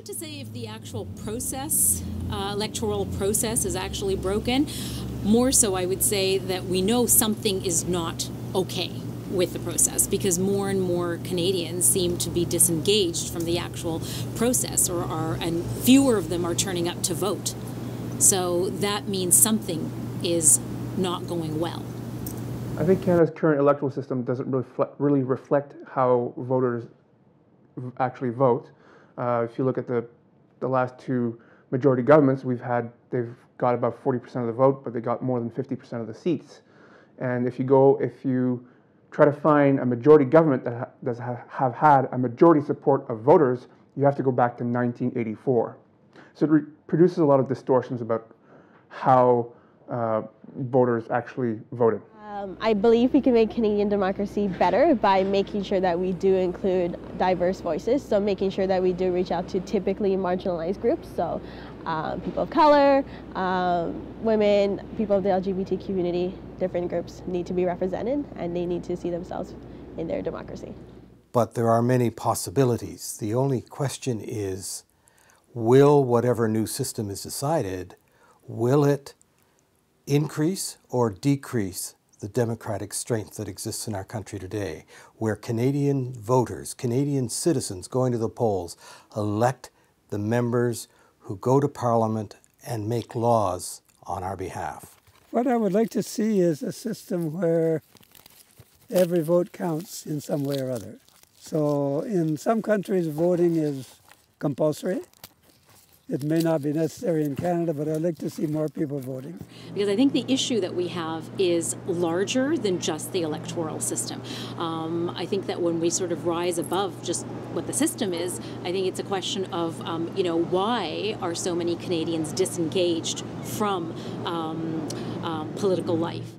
to say if the actual process, electoral process, is actually broken. More so, I would say that we know something is not okay with the process, because more and more Canadians seem to be disengaged from the actual process, and fewer of them are turning up to vote. So that means something is not going well. I think Canada's current electoral system doesn't really reflect how voters actually vote. If you look at the last two majority governments they've got about 40% of the vote, but they got more than 50% of the seats. And if you try to find a majority government that does have had a majority support of voters, you have to go back to 1984. So it produces a lot of distortions about how voters actually voted. I believe we can make Canadian democracy better by making sure that we do include diverse voices. So making sure that we do reach out to typically marginalized groups. So people of color, women, people of the LGBT community, different groups need to be represented, and they need to see themselves in their democracy. But there are many possibilities. The only question is, will whatever new system is decided, will it increase or decrease the democratic strength that exists in our country today, where Canadian voters, Canadian citizens going to the polls, elect the members who go to Parliament and make laws on our behalf? What I would like to see is a system where every vote counts in some way or other. So in some countries, voting is compulsory. It may not be necessary in Canada, but I'd like to see more people voting. Because I think the issue that we have is larger than just the electoral system. I think that when we sort of rise above just what the system is, I think it's a question of, why are so many Canadians disengaged from political life?